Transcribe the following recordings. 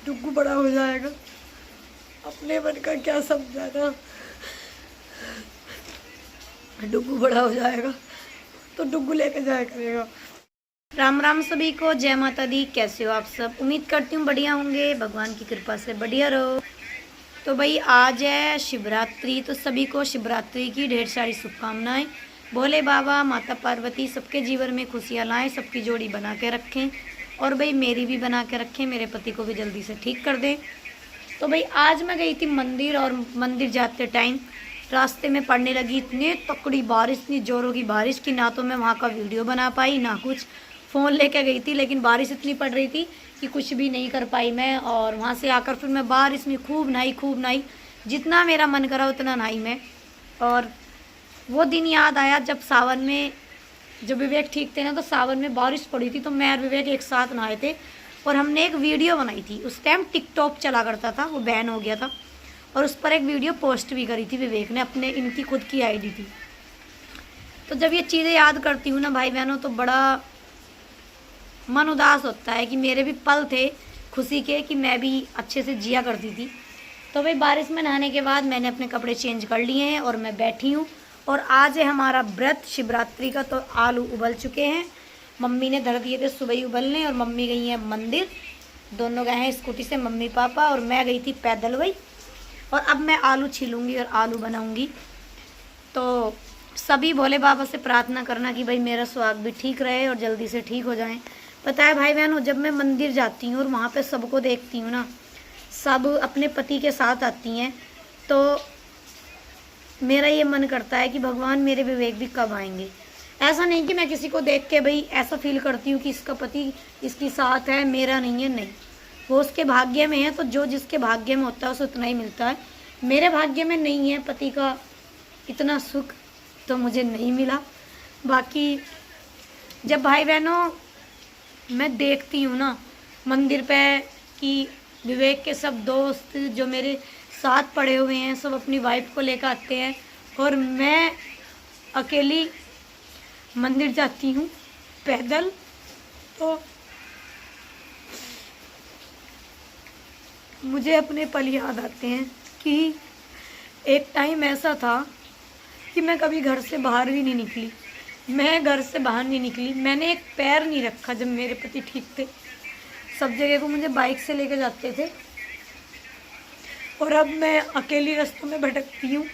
डुग्गू बड़ा हो जाएगा, अपने मन का क्या समझाना। डुग्गू बड़ा हो जाएगा तो डुग्गू लेके जाया करेगा। राम राम सभी को, जय माता दी। कैसे हो आप सब? उम्मीद करती हूँ बढ़िया होंगे, भगवान की कृपा से बढ़िया रहो। तो भाई आज है शिवरात्रि, तो सभी को शिवरात्रि की ढेर सारी शुभकामनाएं। भोले बाबा माता पार्वती सबके जीवन में खुशियाँ लाएं, सबकी जोड़ी बना के रखें और भाई मेरी भी बना के रखें, मेरे पति को भी जल्दी से ठीक कर दें। तो भाई आज मैं गई थी मंदिर, और मंदिर जाते टाइम रास्ते में पड़ने लगी इतनी तकड़ी बारिश, इतनी ज़ोरों की बारिश कि ना तो मैं वहाँ का वीडियो बना पाई ना कुछ। फ़ोन लेके गई थी लेकिन बारिश इतनी पड़ रही थी कि कुछ भी नहीं कर पाई मैं। और वहाँ से आकर फिर मैं बारिश में खूब नहाई, जितना मेरा मन करा उतना नहाई मैं। और वो दिन याद आया जब सावन में, जब विवेक ठीक थे ना, तो सावन में बारिश पड़ी थी, तो मैं और विवेक एक साथ नहाए थे और हमने एक वीडियो बनाई थी। उस टाइम टिकटॉक चला करता था, वो बैन हो गया था, और उस पर एक वीडियो पोस्ट भी करी थी विवेक ने, अपने इनकी खुद की आईडी थी। तो जब ये चीज़ें याद करती हूँ ना भाई बहनों, तो बड़ा मन उदास होता है कि मेरे भी पल थे खुशी के कि मैं भी अच्छे से जिया करती थी। तो भाई बारिश में नहाने के बाद मैंने अपने कपड़े चेंज कर लिए हैं और मैं बैठी हूँ। और आज है हमारा व्रत शिवरात्रि का, तो आलू उबल चुके हैं, मम्मी ने धर दिए थे सुबह ही उबलने, और मम्मी गई हैं मंदिर, दोनों गए हैं स्कूटी से, मम्मी पापा, और मैं गई थी पैदल वही। और अब मैं आलू छीलूँगी और आलू बनाऊँगी। तो सभी भोले बाबा से प्रार्थना करना कि भाई मेरा स्वास्थ्य भी ठीक रहे और जल्दी से ठीक हो जाएं। पता है भाई बहनों, जब मैं मंदिर जाती हूँ और वहाँ पे सबको देखती हूँ ना, सब अपने पति के साथ आती हैं, तो मेरा ये मन करता है कि भगवान मेरे विवेक भी कब आएंगे। ऐसा नहीं कि मैं किसी को देख के भाई ऐसा फील करती हूँ कि इसका पति इसके साथ है, मेरा नहीं है, नहीं, वो उसके भाग्य में है। तो जो जिसके भाग्य में होता है उसे उतना ही मिलता है। मेरे भाग्य में नहीं है पति का इतना सुख, तो मुझे नहीं मिला। बाकी जब भाई बहनों मैं देखती हूँ ना मंदिर पे कि विवेक के सब दोस्त जो मेरे साथ पड़े हुए हैं सब अपनी वाइफ को लेकर आते हैं, और मैं अकेली मंदिर जाती हूँ पैदल, तो मुझे अपने पल याद आते हैं कि एक टाइम ऐसा था कि मैं कभी घर से बाहर भी नहीं निकली, मैं घर से बाहर नहीं निकली, मैंने एक पैर नहीं रखा जब मेरे पति ठीक थे। सब जगह को मुझे बाइक से लेकर जाते थे, और अब मैं अकेली रास्तों में भटकती हूँ।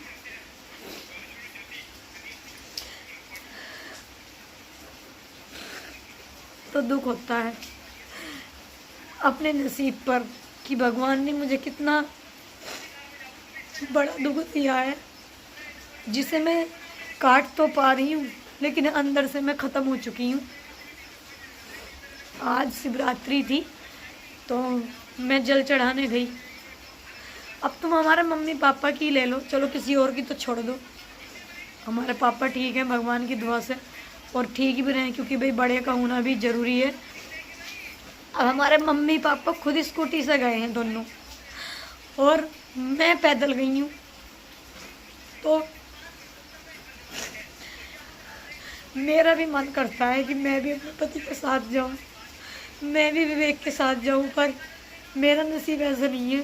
तो दुख होता है अपने नसीब पर कि भगवान ने मुझे कितना बड़ा दुख दिया है, जिसे मैं काट तो पा रही हूँ लेकिन अंदर से मैं ख़त्म हो चुकी हूँ। आज शिवरात्रि थी तो मैं जल चढ़ाने गई। अब तुम हमारे मम्मी पापा की ले लो, चलो किसी और की तो छोड़ दो। हमारे पापा ठीक हैं भगवान की दुआ से, और ठीक भी रहें, क्योंकि भाई बड़े का होना भी ज़रूरी है। अब हमारे मम्मी पापा खुद स्कूटी से गए हैं दोनों, और मैं पैदल गई हूँ। तो मेरा भी मन करता है कि मैं भी अपने पति के साथ जाऊँ, मैं भी विवेक के साथ जाऊँ, पर मेरा नसीब ऐसा नहीं है।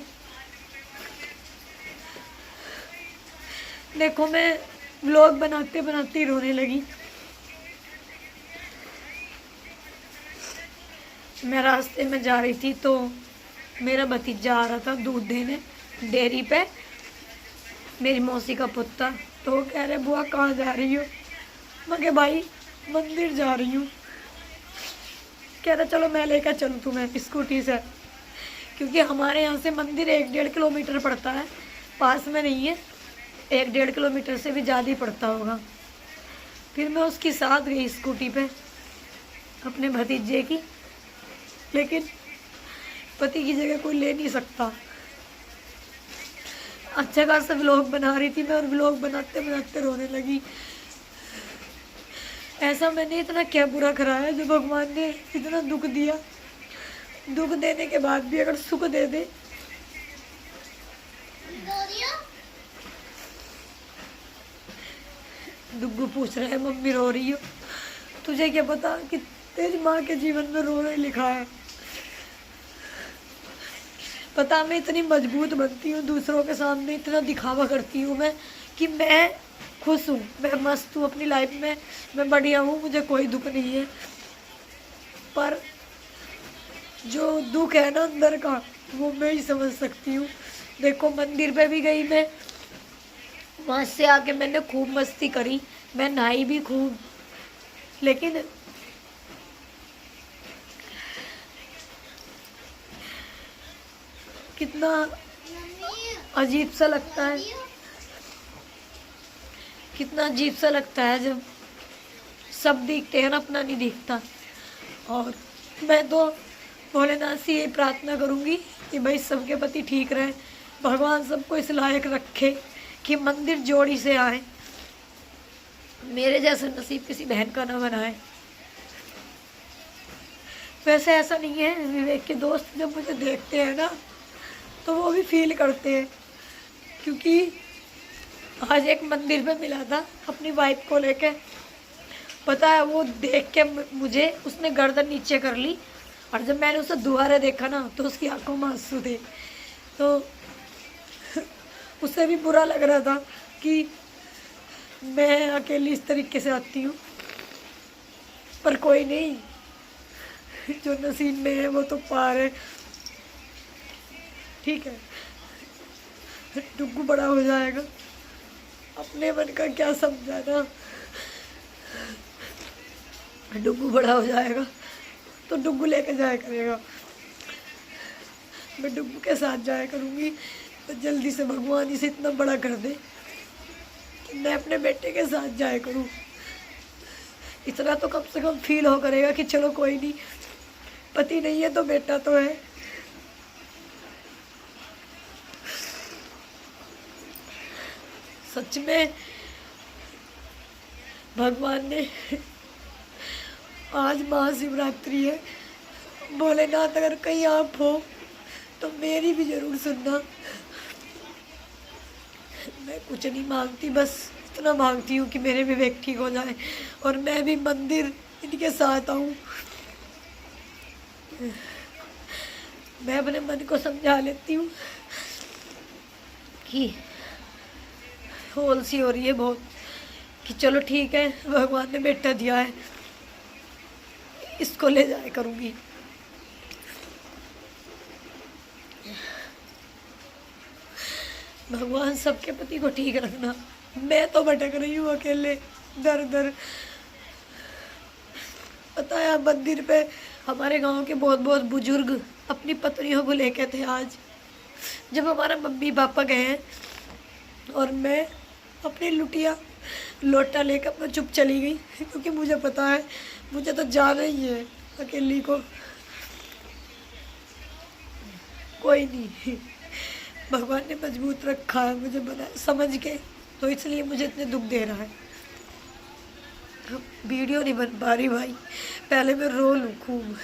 देखो मैं व्लॉग बनाते बनाते रोने लगी। मैं रास्ते में जा रही थी तो मेरा भतीजा आ रहा था दूध देने डेयरी पे, मेरी मौसी का पुत्र। तो वो कह रहे बुआ कहाँ जा रही हो? मैं कहा भाई मंदिर जा रही हूँ। कह रहा चलो मैं लेकर चलूँ तुम्हें स्कूटी से, क्योंकि हमारे यहाँ से मंदिर 1-1.5 किलोमीटर पड़ता है, पास में नहीं है, 1-1.5 किलोमीटर से भी ज़्यादा ही पड़ता होगा। फिर मैं उसकी साथ गई स्कूटी पे अपने भतीजे की, लेकिन पति की जगह कोई ले नहीं सकता। अच्छा खासा व्लॉग बना रही थी मैं, और व्लॉग बनाते बनाते रोने लगी। ऐसा मैंने इतना क्या बुरा करा है जो भगवान ने इतना दुख दिया? दुख देने के बाद भी अगर सुख दे दे। दुग्गू पूछ रहे हैं मम्मी रो रही हो? तुझे क्या पता कि तेरी माँ के जीवन में रोना ही लिखा है। पता मैं इतनी मजबूत बनती हूँ दूसरों के सामने, इतना दिखावा करती हूँ मैं कि मैं खुश हूँ, मैं मस्त हूँ अपनी लाइफ में, मैं बढ़िया हूँ, मुझे कोई दुख नहीं है। पर जो दुख है ना अंदर का, वो मैं ही समझ सकती हूँ। देखो मंदिर पे भी गई मैं, वहाँ से आके मैंने खूब मस्ती करी, मैं नहाई भी खूब, लेकिन कितना अजीब सा लगता है, कितना अजीब सा लगता है जब सब दिखते हैं ना, अपना नहीं दिखता। और मैं तो भोलेनाथ से यही प्रार्थना करूंगी कि भाई सबके पति ठीक रहे, भगवान सबको इस लायक रखे कि मंदिर जोड़ी से आए, मेरे जैसा नसीब किसी बहन का ना बनाए। वैसे ऐसा नहीं है, विवेक के दोस्त जब मुझे देखते हैं ना तो वो भी फील करते हैं, क्योंकि आज एक मंदिर पे मिला था अपनी वाइफ को लेके। पता है वो देख के मुझे उसने गर्दन नीचे कर ली, और जब मैंने उसे दोबारा देखा ना तो उसकी आंखों में आंसू थे। तो उसे भी बुरा लग रहा था कि मैं अकेली इस तरीके से आती हूँ, पर कोई नहीं, जो नसीब में है वो तो पार है। ठीक है, डुग्गू बड़ा हो जाएगा, अपने मन का क्या समझाना। डुग्गू बड़ा हो जाएगा तो डुग्गू लेके जाया करेगा, मैं डुग्गू के साथ जाया करूँगी। तो जल्दी से भगवान इसे इतना बड़ा कर दे कि मैं अपने बेटे के साथ जाया करूँ। इतना तो कम से कम फील हो करेगा कि चलो कोई नहीं, पति नहीं है तो बेटा तो है। सच में भगवान ने, आज महाशिवरात्रि है, भोलेनाथ अगर कहीं आप हो तो मेरी भी जरूर सुनना। मैं कुछ नहीं मांगती, बस इतना मांगती हूँ कि मेरे विवेक ठीक हो जाए और मैं भी मंदिर इनके साथ आऊँ। मैं अपने मन को समझा लेती हूँ कि होल सी हो रही है बहुत, कि चलो ठीक है, भगवान ने बेटा दिया है, इसको ले जाया करूँगी। भगवान सबके पति को ठीक रखना। मैं तो भटक रही हूँ अकेले दर दर। पता है मंदिर पे हमारे गांव के बहुत बहुत बुजुर्ग अपनी पत्नियों को लेके थे आज, जब हमारा मम्मी पापा गए हैं, और मैं अपनी लुटिया लोटा लेकर मैं चुप चली गई, क्योंकि मुझे पता है मुझे तो जाना ही है अकेली को। कोई नहीं, भगवान ने मजबूत रखा है मुझे बना समझ के, तो इसलिए मुझे इतने दुख दे रहा है। वीडियो नहीं बन पा रही भाई, पहले मैं रो लूँ खूब।